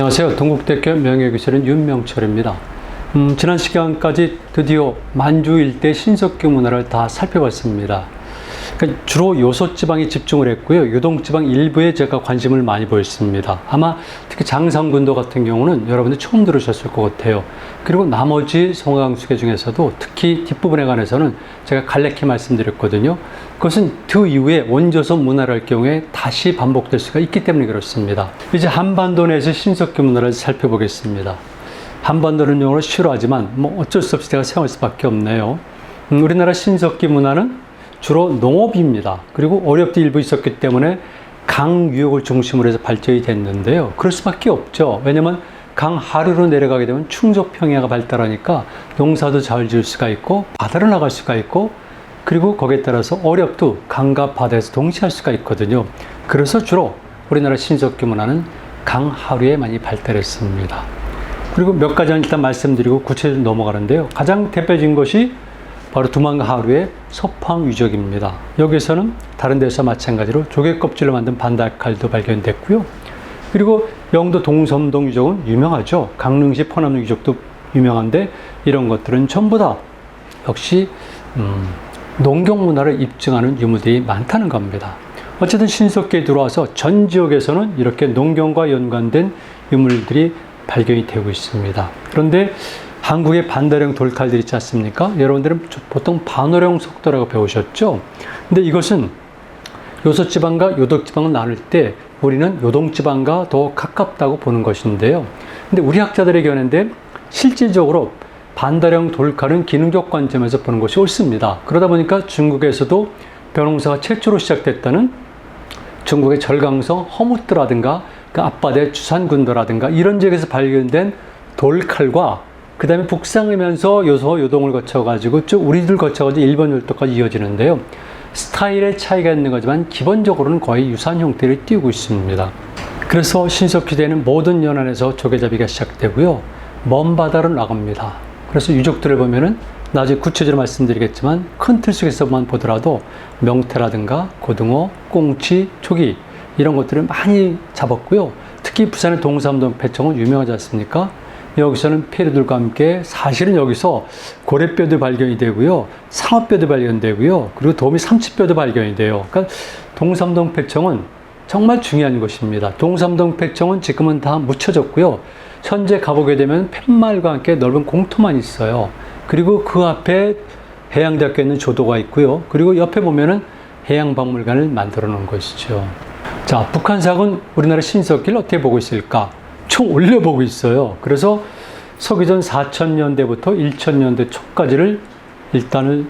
안녕하세요. 동국대학교 명예교실은 윤명철입니다. 지난 시간까지 드디어 만주 일대 신석기 문화를 다 살펴봤습니다. 그러니까 주로 요소지방에 집중을 했고요. 요동지방 일부에 제가 관심을 많이 보였습니다. 아마 특히 장상군도 같은 경우는 여러분들 처음 들으셨을 것 같아요. 그리고 나머지 송강수계 중에서도 특히 뒷부분에 관해서는 제가 간략히 말씀드렸거든요. 그것은 그 이후에 원조선 문화를 할 경우에 다시 반복될 수가 있기 때문에 그렇습니다. 이제 한반도 내에서 신석기 문화를 살펴보겠습니다. 한반도는 용어를 싫어하지만 어쩔 수 없이 제가 사용할 수밖에 없네요. 우리나라 신석기 문화는 주로 농업입니다. 그리고 어렵도 일부 있었기 때문에 강 유역을 중심으로 해서 발전이 됐는데요. 그럴 수밖에 없죠. 왜냐하면 강 하류로 내려가게 되면 충족평야가 발달하니까 농사도 잘 지을 수가 있고 바다로 나갈 수가 있고 그리고 거기에 따라서 어렵도 강과 바다에서 동시에 할 수가 있거든요. 그래서 주로 우리나라 신석기 문화는 강 하류에 많이 발달했습니다. 그리고 몇 가지 일단 말씀드리고 구체적으로 넘어가는데요. 가장 대표적인 것이 바로 두만강 하류의 서팡 유적입니다. 여기서는 다른 데서 마찬가지로 조개 껍질로 만든 반달칼도 발견됐고요. 그리고 영도 동섬동 유적은 유명하죠. 강릉시 포남동 유적도 유명한데 이런 것들은 전부 다 역시 농경 문화를 입증하는 유물들이 많다는 겁니다. 어쨌든 신석기에 들어와서 전 지역에서는 이렇게 농경과 연관된 유물들이 발견이 되고 있습니다. 그런데 한국의 반달형 돌칼들 있지 않습니까? 여러분들은 보통 반월형 속도라고 배우셨죠? 근데 이것은 요소지방과 요동지방을 나눌 때 우리는 요동지방과 더 가깝다고 보는 것인데요. 근데 우리 학자들의 견해인데 실질적으로 반달형 돌칼은 기능적 관점에서 보는 것이 옳습니다. 그러다 보니까 중국에서도 벼농사가 최초로 시작됐다는 중국의 절강성 허무트라든가 그 앞바다의 주산군도라든가 이런 지역에서 발견된 돌칼과 그 다음에 북상하면서 요동을 거쳐가지고 쭉 우리들 거쳐가지고 일본 열도까지 이어지는데요. 스타일의 차이가 있는 거지만 기본적으로는 거의 유사한 형태를 띄우고 있습니다. 그래서 신석시대에는 모든 연안에서 조개잡이가 시작되고요. 먼 바다로 나갑니다. 그래서 유적들을 보면은 나중에 구체적으로 말씀드리겠지만 큰 틀 속에서만 보더라도 명태라든가 고등어, 꽁치, 조기 이런 것들을 많이 잡았고요. 특히 부산의 동삼동 배청은 유명하지 않습니까? 여기서는 폐류들과 함께 사실은 여기서 고래뼈도 발견이 되고요. 상어뼈도 발견되고요. 그리고 도미 삼치뼈도 발견이 돼요. 그러니까 동삼동 폐청은 정말 중요한 것입니다. 동삼동 폐청은 지금은 다 묻혀졌고요. 현재 가보게 되면 팻말과 함께 넓은 공터만 있어요. 그리고 그 앞에 해양대학교 있는 조도가 있고요. 그리고 옆에 보면은 해양박물관을 만들어 놓은 것이죠. 자, 북한사학은 우리나라 신석기를 어떻게 보고 있을까? 총 올려보고 있어요. 그래서 서기전 4000년대부터 1000년대 초까지를 일단은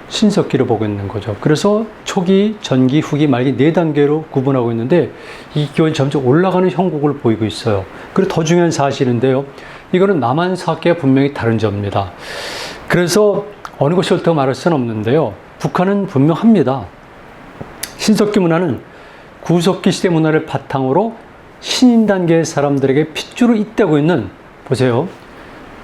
신석기로 보고 있는 거죠. 그래서 초기, 전기, 후기, 말기 4단계로 구분하고 있는데 이 기원이 점점 올라가는 형국을 보이고 있어요. 그리고 더 중요한 사실인데요. 이거는 남한 사학계와 분명히 다른 점입니다. 그래서 어느 것이 옳다고 말할 수는 없는데요. 북한은 분명합니다. 신석기 문화는 구석기 시대 문화를 바탕으로 신인 단계의 사람들에게 핏줄을 잇대고 있는, 보세요.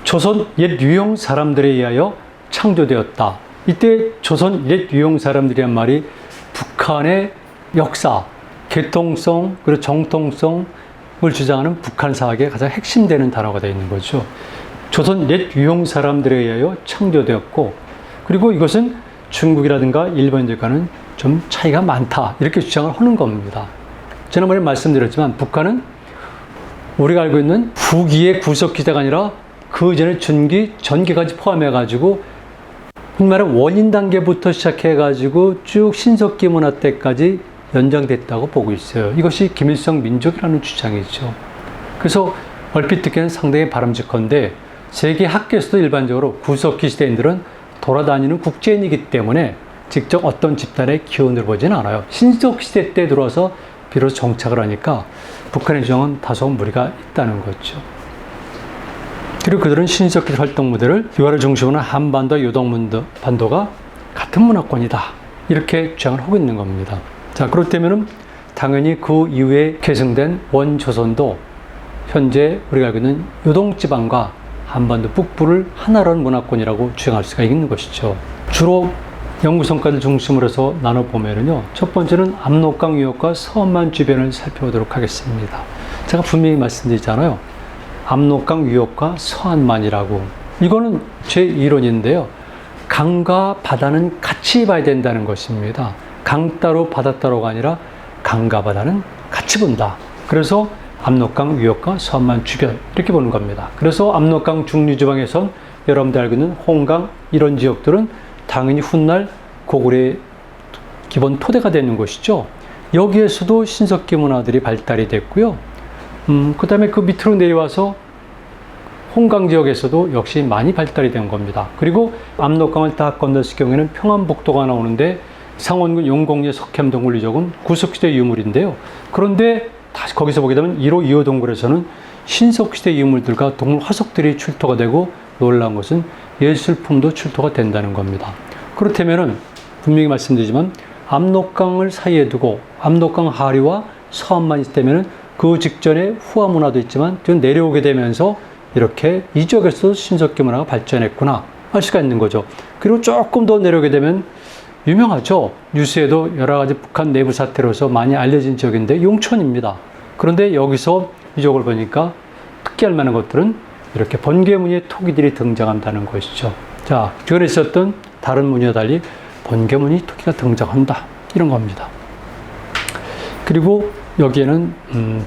조선 옛 유형 사람들에 의하여 창조되었다. 이때 조선 옛 유형 사람들이란 말이 북한의 역사, 개통성, 그리고 정통성을 주장하는 북한 사학의 가장 핵심되는 단어가 되어 있는 거죠. 조선 옛 유형 사람들에 의하여 창조되었고, 그리고 이것은 중국이라든가 일본들과는 좀 차이가 많다. 이렇게 주장을 하는 겁니다. 지난번에 말씀드렸지만 북한은 우리가 알고 있는 후기의 구석기대가 아니라 그 전에 중기, 전기까지 포함해가지고 정말 원인 단계부터 시작해가지고 쭉 신석기 문화 때까지 연장됐다고 보고 있어요. 이것이 김일성 민족이라는 주장이죠. 그래서 얼핏 듣기에는 상당히 바람직한데 세계 학계에서도 일반적으로 구석기 시대인들은 돌아다니는 국제인이기 때문에 직접 어떤 집단의 기원을 보지는 않아요. 신석기 시대 때 들어와서 비로소 정착을 하니까 북한의 주장은 다소 무리가 있다는 거죠. 그리고 그들은 신석기 활동 모델을 유화를 중심으로 한반도, 요동반도가 같은 문화권이다. 이렇게 주장을 하고 있는 겁니다. 자, 그렇다면 당연히 그 이후에 계승된 원조선도 현재 우리가 알고 있는 요동지방과 한반도 북부를 하나로 한 문화권이라고 주장할 수가 있는 것이죠. 주로 연구성과를 중심으로 해서 나눠보면요. 첫 번째는 압록강 유역과 서만 주변을 살펴보도록 하겠습니다. 제가 분명히 말씀드리잖아요. 압록강 위협과 서한만이라고. 이거는 제 이론인데요. 강과 바다는 같이 봐야 된다는 것입니다. 강 따로 바다 따로가 아니라 강과 바다는 같이 본다. 그래서 압록강 위협과 서한만 주변 이렇게 보는 겁니다. 그래서 압록강 중류지방에선 여러분들 알고 있는 홍강 이런 지역들은 당연히 훗날 고구려의 기본 토대가 되는 것이죠. 여기에서도 신석기 문화들이 발달이 됐고요. 그 다음에 그 밑으로 내려와서 홍강 지역에서도 역시 많이 발달이 된 겁니다. 그리고 압록강을 딱 건넜을 경우에는 평안북도가 나오는데 상원군 용곡리 석햄동굴 유적은 구석시대 유물인데요. 그런데 다시 거기서 보게 되면 1호 2호 동굴에서는 신석시대 유물들과 동물 화석들이 출토가 되고 놀라운 것은 예술품도 출토가 된다는 겁니다. 그렇다면은 분명히 말씀드리지만 압록강을 사이에 두고 압록강 하류와 서한만 있다면은 그 직전에 후화 문화도 있지만 좀 내려오게 되면서 이렇게 이 지역에서 신석기 문화가 발전했구나 할 수가 있는 거죠. 그리고 조금 더 내려오게 되면 유명하죠. 뉴스에도 여러 가지 북한 내부 사태로서 많이 알려진 지역인데 용천입니다. 그런데 여기서 이 지역을 보니까 특기할 만한 것들은 이렇게 번개무늬의 토기들이 등장한다는 것이죠. 자, 주변에 있었던 다른 무늬와 달리 번개무늬 토기가 등장한다. 이런 겁니다. 그리고 여기에는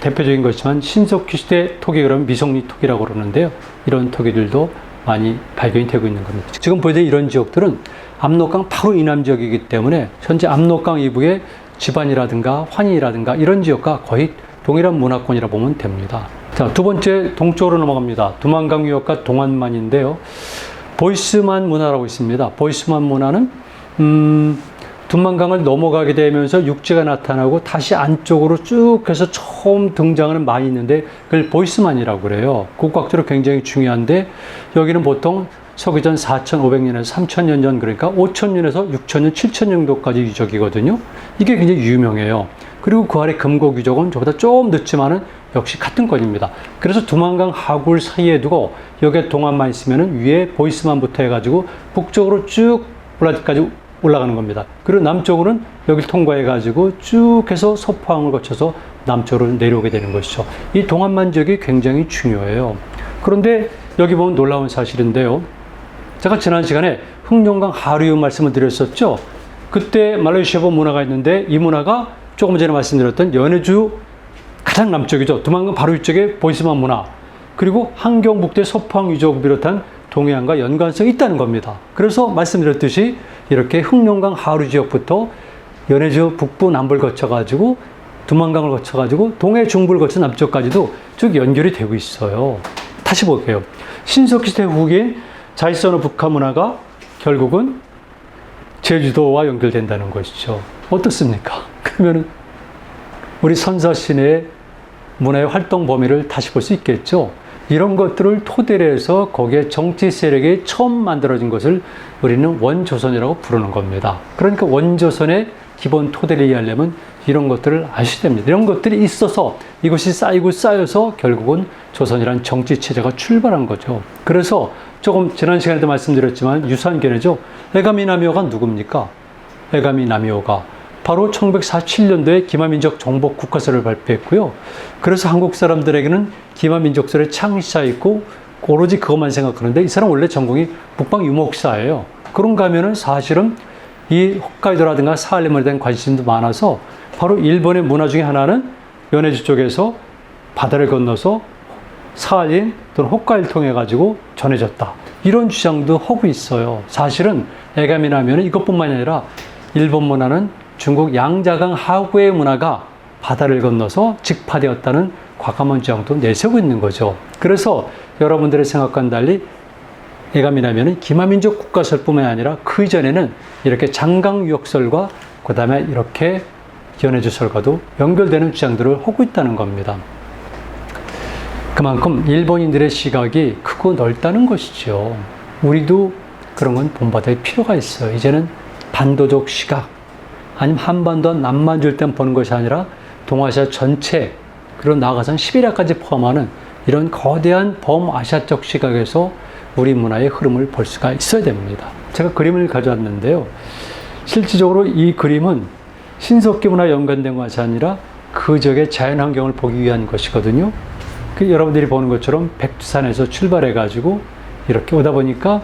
대표적인 것이지만 신석기 시대 토기 그러면 미성리 토기라고 그러는데요. 이런 토기들도 많이 발견이 되고 있는 겁니다. 지금 보여드린 이런 지역들은 압록강 바로 이남 지역이기 때문에 현재 압록강 이북의 지반이라든가 환희라든가 이런 지역과 거의 동일한 문화권이라 보면 됩니다. 자, 두 번째 동쪽으로 넘어갑니다. 두만강 유역과 동안만인데요. 보이스만 문화라고 있습니다. 보이스만 문화는 두만강을 넘어가게 되면서 육지가 나타나고 다시 안쪽으로 쭉 해서 처음 등장하는 만이 있는데 그걸 보이스만이라고 그래요. 국과학적으로 굉장히 중요한데 여기는 보통 서기전 4,500년에서 3,000년 전 그러니까 5,000년에서 6,000년, 7,000년 정도까지 유적이거든요. 이게 굉장히 유명해요. 그리고 그 아래 금곡 유적은 저보다 좀 늦지만은 역시 같은 건입니다. 그래서 두만강 하굴 사이에 두고 여기에 동안만 있으면은 위에 보이스만부터 해가지고 북쪽으로 쭉 올라까지 올라가는 겁니다. 그리고 남쪽으로는 여기를 통과해가지고 쭉 해서 서포항을 거쳐서 남쪽으로 내려오게 되는 것이죠. 이 동안만 지역이 굉장히 중요해요. 그런데 여기 보면 놀라운 사실인데요. 제가 지난 시간에 흑룡강 하류 말씀을 드렸었죠. 그때 말레이시아 문화가 있는데 이 문화가 조금 전에 말씀드렸던 연해주 가장 남쪽이죠. 두만강 바로 이쪽에 보이스만 문화 그리고 한경북대 서포항 유적을 비롯한 동해안과 연관성이 있다는 겁니다. 그래서 말씀드렸듯이 이렇게 흑룡강 하류 지역부터 연해주 북부 남부를 거쳐가지고 두만강을 거쳐가지고 동해 중부를 거쳐 남쪽까지도 쭉 연결이 되고 있어요. 다시 볼게요. 신석기 시대 후기인 자이선어 북한 문화가 결국은 제주도와 연결된다는 것이죠. 어떻습니까? 그러면 우리 선사시내의 문화의 활동 범위를 다시 볼 수 있겠죠. 이런 것들을 토대로 해서 거기에 정치 세력이 처음 만들어진 것을 우리는 원조선이라고 부르는 겁니다. 그러니까 원조선의 기본 토대를 이해하려면 이런 것들을 아셔야 됩니다. 이런 것들이 있어서 이것이 쌓이고 쌓여서 결국은 조선이란 정치 체제가 출발한 거죠. 그래서 조금 지난 시간에도 말씀드렸지만 유산견해죠. 에가미 나미오가 누굽니까? 에가미 나미오가 바로 1947년도에 기마민족 정복 국화서를 발표했고요. 그래서 한국 사람들에게는 기마민족설의 창시자 있고 오로지 그것만 생각하는데 이 사람 원래 전공이 북방 유목사예요. 그런가 하면은 사실은 이 홋카이도라든가 사할림에 대한 관심도 많아서 바로 일본의 문화 중에 하나는 연해주 쪽에서 바다를 건너서 사할림 또는 홋카이도를 통해 가지고 전해졌다. 이런 주장도 하고 있어요. 사실은 에가미나면은 이것뿐만이 아니라 일본 문화는 중국 양자강 하구의 문화가 바다를 건너서 직파되었다는 과감한 주장도 내세우고 있는 거죠. 그래서 여러분들의 생각과는 달리 에가미나면은 기마민족 국가설뿐만 아니라 그 이전에는 이렇게 장강유역설과 그 다음에 이렇게 연해주설과도 연결되는 주장들을 하고 있다는 겁니다. 그만큼 일본인들의 시각이 크고 넓다는 것이죠. 우리도 그런 건 본받을 필요가 있어요. 이제는 반도적 시각, 아니면 한반도와 남만주일 때 보는 것이 아니라 동아시아 전체, 그리고 나아가서는 시베리아까지 포함하는 이런 거대한 범아시아적 시각에서 우리 문화의 흐름을 볼 수가 있어야 됩니다. 제가 그림을 가져왔는데요. 실질적으로 이 그림은 신석기 문화 연관된 것이 아니라 그 지역의 자연환경을 보기 위한 것이거든요. 여러분들이 보는 것처럼 백두산에서 출발해가지고 이렇게 오다 보니까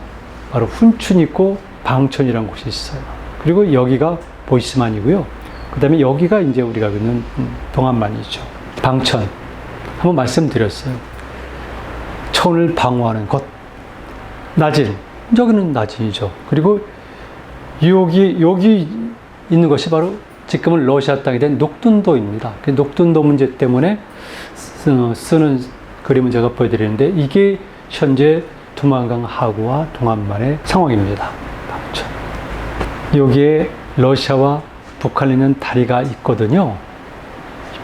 바로 훈춘 있고 방천이라는 곳이 있어요. 그리고 여기가 보이스만이고요. 그 다음에 여기가 이제 우리가 있는 동안만이죠. 방천. 한번 말씀드렸어요. 천을 방어하는 곳. 나진. 여기는 나진이죠. 그리고 여기 있는 것이 바로 지금은 러시아 땅이 된 녹둔도입니다. 녹둔도 문제 때문에 쓰는 그림을 제가 보여드리는데 이게 현재 두만강 하구와 동안만의 상황입니다. 방천. 여기에 러시아와 북한이 있는 다리가 있거든요.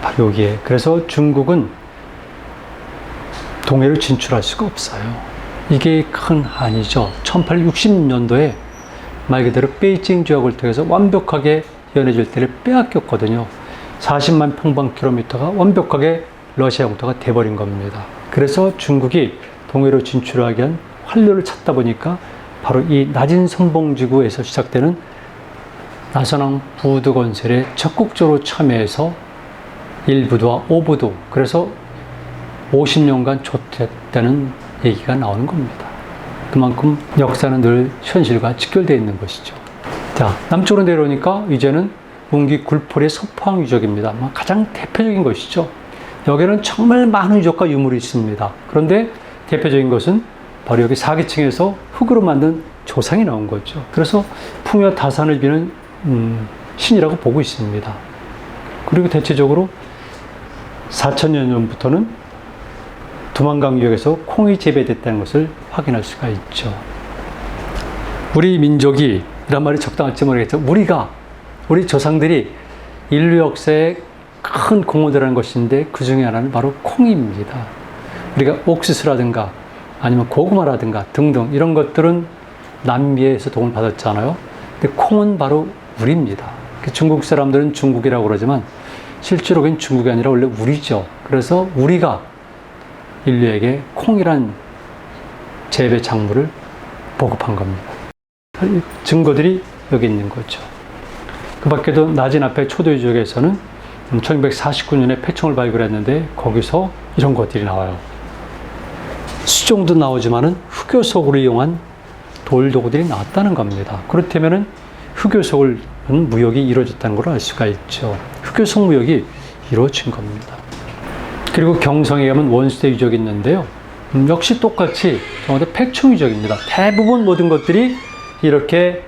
바로 여기에. 그래서 중국은 동해를 진출할 수가 없어요. 이게 큰 한이죠. 1860년도에 말 그대로 베이징 지역을 통해서 완벽하게 연해질 때를 빼앗겼거든요. 40만 평방킬로미터가 완벽하게 러시아 영토가 돼버린 겁니다. 그래서 중국이 동해로 진출하기 위한 활로를 찾다 보니까 바로 이 낮은 선봉지구에서 시작되는 나선왕 부두 건설에 적극적으로 참여해서 1부도와 5부도, 그래서 50년간 조퇴했다는 얘기가 나오는 겁니다. 그만큼 역사는 늘 현실과 직결되어 있는 것이죠. 자, 남쪽으로 내려오니까 이제는 문기 굴포리 서포항 유적입니다. 가장 대표적인 것이죠. 여기는 정말 많은 유적과 유물이 있습니다. 그런데 대표적인 것은 바로 여기 사기층에서 흙으로 만든 조상이 나온 거죠. 그래서 풍요 다산을 비는 신이라고 보고 있습니다. 그리고 대체적으로 4,000년 전부터는 두만강 유역에서 콩이 재배됐다는 것을 확인할 수가 있죠. 우리 민족이, 이란 말이 적당할지 모르겠죠. 우리 조상들이 인류 역사에 큰 공헌을 한 것인데 그 중에 하나는 바로 콩입니다. 우리가 옥수수라든가 아니면 고구마라든가 등등 이런 것들은 남미에서 도움을 받았잖아요. 근데 콩은 바로 우리입니다. 중국 사람들은 중국이라고 그러지만 실제로 그건 중국이 아니라 원래 우리죠. 그래서 우리가 인류에게 콩이란 재배 작물을 보급한 겁니다. 증거들이 여기 있는 거죠. 그 밖에도 나진 앞에 초도 지역에서는 1949년에 폐총을 발굴했는데 거기서 이런 것들이 나와요. 수종도 나오지만은 흑요석으로 이용한 돌도구들이 나왔다는 겁니다. 그렇다면은 흑요석을 무역이 이루어졌다는 걸 알 수가 있죠. 흑요석 무역이 이루어진 겁니다. 그리고 경성에 가면 원수대 유적이 있는데요. 역시 똑같이 정확히 폐총 유적입니다. 대부분 모든 것들이 이렇게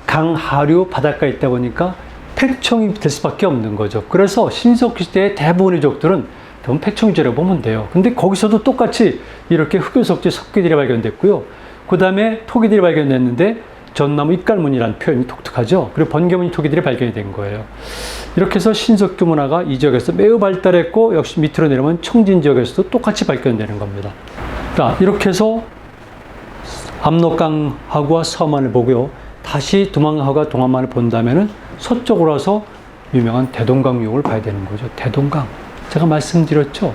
강 하류 바닷가에 있다 보니까 폐총이 될 수밖에 없는 거죠. 그래서 신석기 시대의 대부분의 유적들은 대부분 폐총 유적이라고 보면 돼요. 근데 거기서도 똑같이 이렇게 흑요석지 석기들이 발견됐고요. 그 다음에 토기들이 발견됐는데 전나무 입갈문이라는 표현이 독특하죠. 그리고 번개무늬 토기들이 발견이 된 거예요. 이렇게 해서 신석기 문화가 이 지역에서 매우 발달했고 역시 밑으로 내려오면 청진 지역에서도 똑같이 발견되는 겁니다. 자, 이렇게 해서 압록강하구와 서만을 보고요. 다시 두만강하구와 동안만을 본다면은 서쪽으로 와서 유명한 대동강 유역을 봐야 되는 거죠. 대동강. 제가 말씀드렸죠.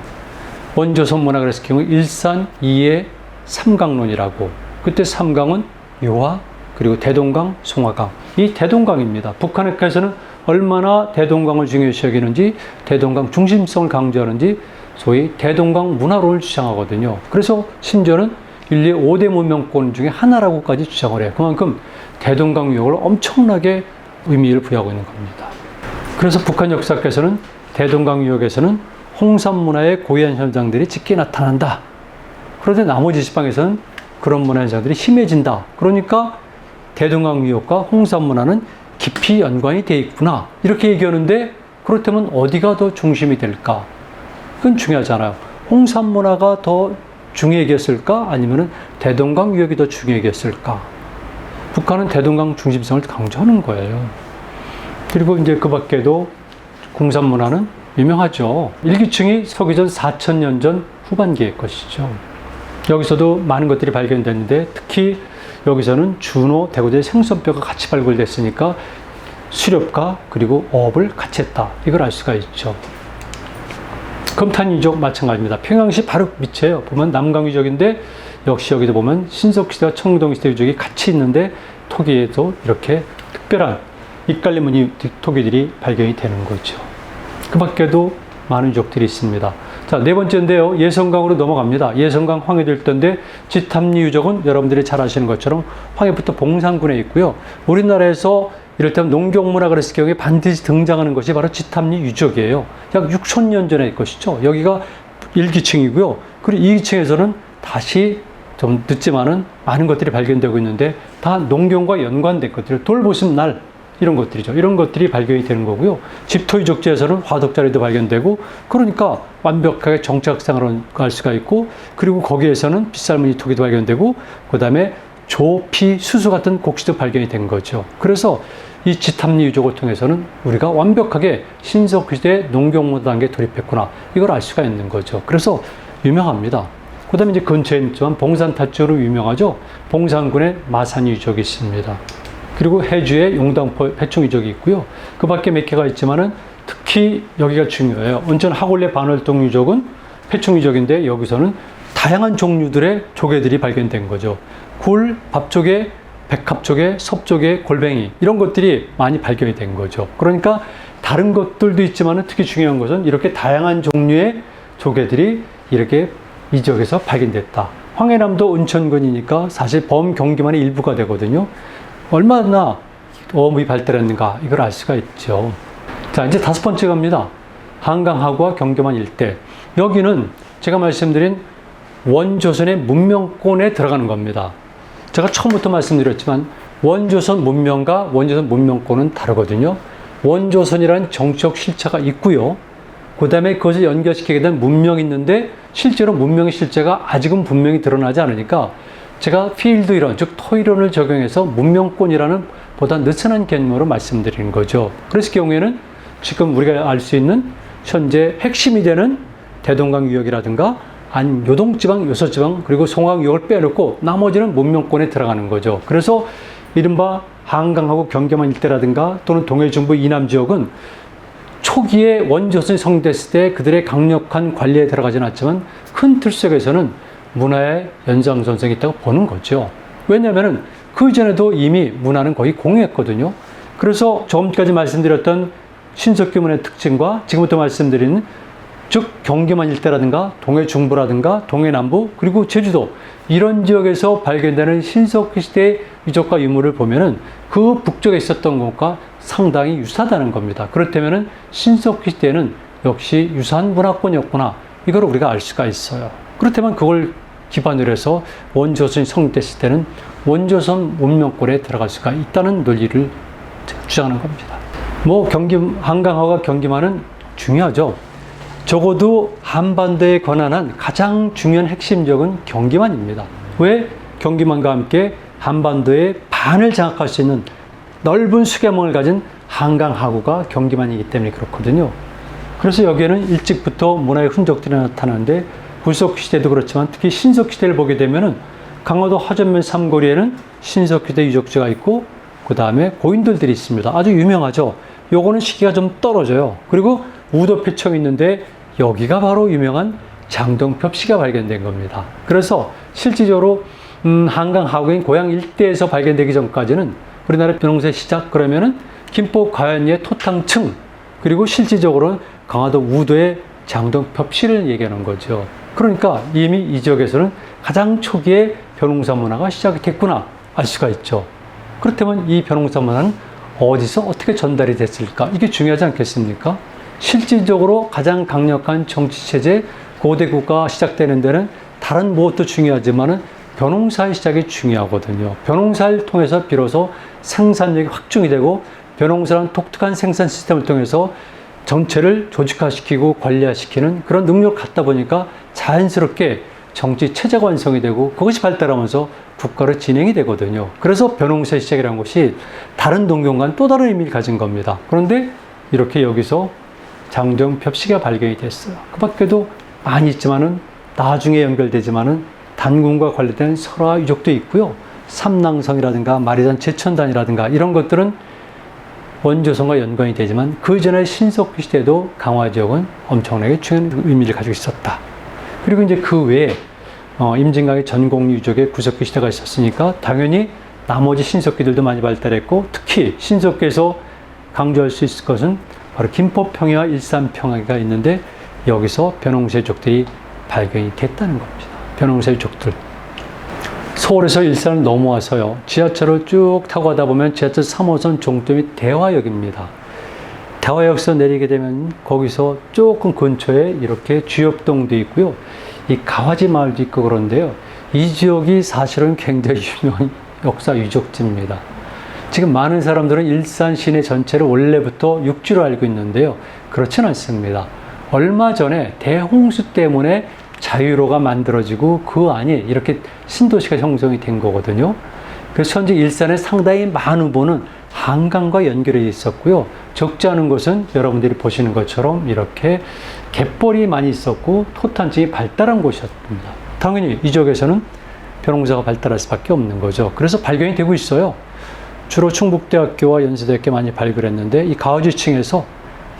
원조선 문화가 그랬을 경우 일산, 이해, 삼강론이라고. 그때 삼강은 요하, 그리고 대동강, 송화강. 이 대동강입니다. 북한에서는 얼마나 대동강을 중요시 여기는지, 대동강 중심성을 강조하는지 소위 대동강 문화론을 주장하거든요. 그래서 심지어는 인류의 5대 문명권 중에 하나라고까지 주장을 해요. 그만큼 대동강 유역을 엄청나게 의미를 부여하고 있는 겁니다. 그래서 북한 역사학에서는 대동강 유역에서는 홍산 문화의 고유한 현상들이 짙게 나타난다. 그런데 나머지 지방에서는 그런 문화 현상들이 심해진다. 그러니까 대동강 유역과 홍산 문화는 깊이 연관이 되어 있구나. 이렇게 얘기하는데 그렇다면 어디가 더 중심이 될까? 그건 중요하잖아요. 홍산 문화가 더 중요했을까? 아니면 대동강 유역이 더 중요했을까? 북한은 대동강 중심성을 강조하는 거예요. 그리고 이제 그 밖에도 궁산 문화는 유명하죠. 일기층이 서기전 4,000년 전 후반기의 것이죠. 여기서도 많은 것들이 발견됐는데 특히 여기서는 준호, 대구대 생선뼈가 같이 발굴됐으니까 수렵과 그리고 어업을 같이 했다. 이걸 알 수가 있죠. 금탄 유적 마찬가지입니다. 평양시 바로 밑에요. 보면 남강 유적인데 역시 여기도 보면 신석시대와 청동시대 유적이 같이 있는데 토기에도 이렇게 특별한 입갈리 무늬 토기들이 발견이 되는 거죠. 그 밖에도 많은 유적들이 있습니다. 자, 네 번째인데요. 예성강으로 넘어갑니다. 예성강 황해도일대인데 지탐리 유적은 여러분들이 잘 아시는 것처럼 황해부터 봉산군에 있고요. 우리나라에서 이를테면 농경문화 그랬을 경우에 반드시 등장하는 것이 바로 지탐리 유적이에요. 약 6,000년 전의 것이죠. 여기가 1기층이고요. 그리고 2기층에서는 다시 좀 늦지만은 많은 것들이 발견되고 있는데 다 농경과 연관된 것들, 돌보습날 이런 것들이죠. 이런 것들이 발견이 되는 거고요. 집토 유적지에서는 화덕자리도 발견되고, 그러니까 완벽하게 정착상으로 갈 수가 있고, 그리고 거기에서는 빗살무늬 토기도 발견되고, 그 다음에 조, 피, 수수 같은 곡식도 발견이 된 거죠. 그래서 이 지탐리 유적을 통해서는 우리가 완벽하게 신석시대 농경문화 단계에 돌입했구나, 이걸 알 수가 있는 거죠. 그래서 유명합니다. 그 다음에 이제 근처에 있지만 봉산타초로 유명하죠. 봉산군에 마산이 유적이 있습니다. 그리고 해주에 용당포 해충 유적이 있고요. 그 밖에 몇 개가 있지만은 특히 여기가 중요해요. 온천 하골레 반월동 유적은 해충 유적인데 여기서는 다양한 종류들의 조개들이 발견된 거죠. 굴, 밥조개, 백합조개, 섭조개, 골뱅이 이런 것들이 많이 발견이 된 거죠. 그러니까 다른 것들도 있지만은 특히 중요한 것은 이렇게 다양한 종류의 조개들이 이렇게 이 지역에서 발견됐다. 황해남도 온천군이니까 사실 범경기만의 일부가 되거든요. 얼마나 어업이 발달했는가 이걸 알 수가 있죠. 자, 이제 다섯 번째 갑니다. 한강하구와 경기만 일대. 여기는 제가 말씀드린 원조선의 문명권에 들어가는 겁니다. 제가 처음부터 말씀드렸지만 원조선 문명과 원조선 문명권은 다르거든요. 원조선이라는 정치적 실체가 있고요. 그 다음에 그것을 연결시키게 된 문명이 있는데 실제로 문명의 실체가 아직은 분명히 드러나지 않으니까 제가 필드 이론, 즉 토이론을 적용해서 문명권이라는 보다 느슨한 개념으로 말씀드리는 거죠. 그래서 경우에는 지금 우리가 알 수 있는 현재 핵심이 되는 대동강 유역이라든가 요동지방, 요서지방, 그리고 송황 유역을 빼놓고 나머지는 문명권에 들어가는 거죠. 그래서 이른바 한강하고 경계만 일대라든가 또는 동해중부 이남 지역은 초기에 원조선이 성됐을 때 그들의 강력한 관리에 들어가지는 않지만 큰 틀 속에서는 문화의 연장선상이 있다고 보는 거죠. 왜냐하면 그 전에도 이미 문화는 거의 공유했거든요. 그래서 조금까지 말씀드렸던 신석규문의 특징과 지금부터 말씀드리는 즉 경기만 일대라든가 동해 중부라든가 동해 남부 그리고 제주도 이런 지역에서 발견되는 신석기 시대의 유적과 유물을 보면은 그 북쪽에 있었던 것과 상당히 유사하다는 겁니다. 그렇다면은 신석기 시대에는 역시 유사한 문화권이었구나, 이걸 우리가 알 수가 있어요. 그렇다면 그걸 기반으로 해서 원조선이 성립됐을 때는 원조선 문명권에 들어갈 수가 있다는 논리를 주장하는 겁니다. 한강하고와 경기만은 중요하죠. 적어도 한반도에 관한한 가장 중요한 핵심 지역은 경기만입니다. 왜? 경기만과 함께 한반도의 반을 장악할 수 있는 넓은 수계망을 가진 한강하구가 경기만이기 때문에 그렇거든요. 그래서 여기에는 일찍부터 문화의 흔적들이 나타나는데 구석시대도 그렇지만 특히 신석시대를 보게 되면은 강화도 하전면 삼거리에는 신석시대 유적지가 있고 그 다음에 고인돌들이 있습니다. 아주 유명하죠. 요거는 시기가 좀 떨어져요. 그리고 우도표청이 있는데 여기가 바로 유명한 장동표 씨가 발견된 겁니다. 그래서 실질적으로 한강하구인 고향 일대에서 발견되기 전까지는 우리나라 벼농사의 시작 그러면은 김포 과연리의 토탕층 그리고 실질적으로는 강화도 우도의 장동표 씨를 얘기하는 거죠. 그러니까 이미 이 지역에서는 가장 초기에 벼농사 문화가 시작이 됐구나 알 수가 있죠. 그렇다면 이 벼농사 문화는 어디서 어떻게 전달이 됐을까? 이게 중요하지 않겠습니까? 실질적으로 가장 강력한 정치체제, 고대국가가 시작되는 데는 다른 무엇도 중요하지만은 벼농사의 시작이 중요하거든요. 벼농사를 통해서 비로소 생산력이 확충이 되고 벼농사라는 독특한 생산 시스템을 통해서 전체를 조직화시키고 관리화시키는 그런 능력을 갖다 보니까 자연스럽게 정치 체제가 완성이 되고 그것이 발달하면서 국가로 진행이 되거든요. 그래서 벼농사의 시작이라는 것이 다른 동경과는 또 다른 의미를 가진 겁니다. 그런데 이렇게 여기서 장동표 씨가 발견이 됐어요. 그 밖에도 많이 있지만은 나중에 연결되지만은 단군과 관련된 설화 유적도 있고요. 삼낭성이라든가 마리산 제천단이라든가 이런 것들은 원조선과 연관이 되지만 그 전에 신석기 시대도 강화 지역은 엄청나게 중요한 의미를 가지고 있었다. 그리고 이제 그 외에 임진강의 전곡 유적의 구석기 시대가 있었으니까 당연히 나머지 신석기들도 많이 발달했고 특히 신석기에서 강조할 수 있을 것은 바로 김포평야와 일산평야가 있는데 여기서 벼농새족들이 발견이 됐다는 겁니다. 벼농새족들. 서울에서 일산을 넘어와서요. 지하철을 쭉 타고 가다 보면 지하철 3호선 종점이 대화역입니다. 대화역에서 내리게 되면 거기서 조금 근처에 이렇게 주엽동도 있고요. 이 가화지 마을도 있고 그런데요. 이 지역이 사실은 굉장히 유명한 역사 유적지입니다. 지금 많은 사람들은 일산 시내 전체를 원래부터 육지로 알고 있는데요. 그렇진 않습니다. 얼마 전에 대홍수 때문에 자유로가 만들어지고 그 안에 이렇게 신도시가 형성이 된 거거든요. 그래서 현재 일산의 상당히 많은 부분은 한강과 연결해 있었고요. 적지 않은 곳은 여러분들이 보시는 것처럼 이렇게 갯벌이 많이 있었고 토탄층이 발달한 곳이었습니다. 당연히 이 지역에서는 벼농사가 발달할 수밖에 없는 거죠. 그래서 발견이 되고 있어요. 주로 충북대학교와 연세대학교 많이 발견했는데 이 가와지층에서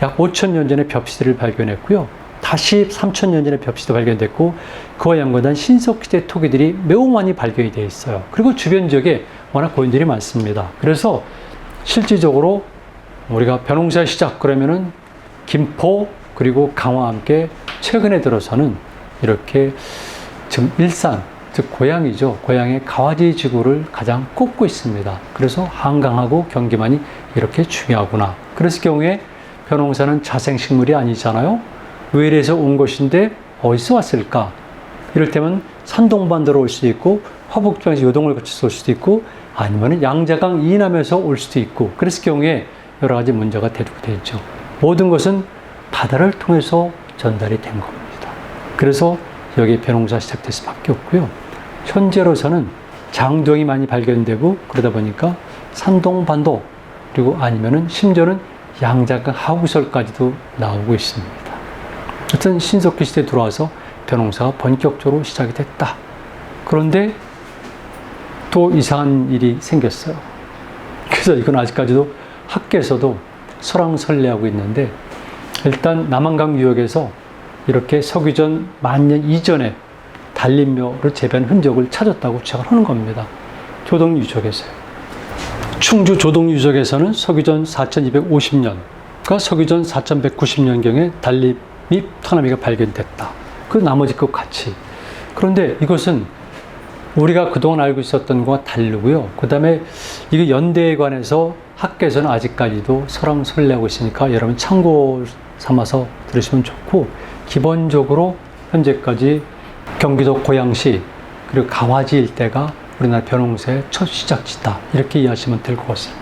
약 5,000년 전에 벽시대를 발견했고요. 다시 3,000년 전에 벽시도 발견됐고 그와 연관된 신석시대 토기들이 매우 많이 발견이 되어 있어요. 그리고 주변 지역에 워낙 고인들이 많습니다. 그래서 실질적으로 우리가 벼농사 시작 그러면은 김포 그리고 강화와 함께 최근에 들어서는 이렇게 지금 일산 즉 고향이죠. 고향의 가와지 지구를 가장 꼽고 있습니다. 그래서 한강하고 경기만이 이렇게 중요하구나. 그랬을 경우에 벼농사는 자생식물이 아니잖아요. 외래에서 온 것인데 어디서 왔을까? 이를테면 산동반도로 올 수도 있고 화북지방에서 요동을 거쳐서 올 수도 있고 아니면 양자강 이남에서 올 수도 있고 그랬을 경우에 여러 가지 문제가 대두가 되죠. 모든 것은 바다를 통해서 전달이 된 겁니다. 그래서 여기 벼농사 시작될 수밖에 없고요. 현재로서는 장도형이 많이 발견되고 그러다 보니까 산동반도 그리고 아니면은 심지어는 양자강 하구설까지도 나오고 있습니다. 하여튼 신석기 시대에 들어와서 벼농사가 본격적으로 시작이 됐다. 그런데 또 이상한 일이 생겼어요. 그래서 이건 아직까지도 학계에서도 설왕설래하고 있는데 일단 남한강 유역에서 이렇게 서기전 만년 이전에 달림묘를 재배한 흔적을 찾았다고 주장을 하는 겁니다. 조동 유적에서요. 충주 조동 유적에서는 서기전 4250년과 서기전 4190년경에 달림 및 토나미가 발견됐다. 그 나머지 것 같이. 그런데 이것은 우리가 그동안 알고 있었던 것과 다르고요. 그 다음에 이거 연대에 관해서 학계에서는 아직까지도 설왕설래하고 있으니까 여러분 참고 삼아서 들으시면 좋고 기본적으로 현재까지 경기도 고양시 그리고 가와지 일대가 우리나라 벼농사의 첫 시작지다. 이렇게 이해하시면 될 것 같습니다.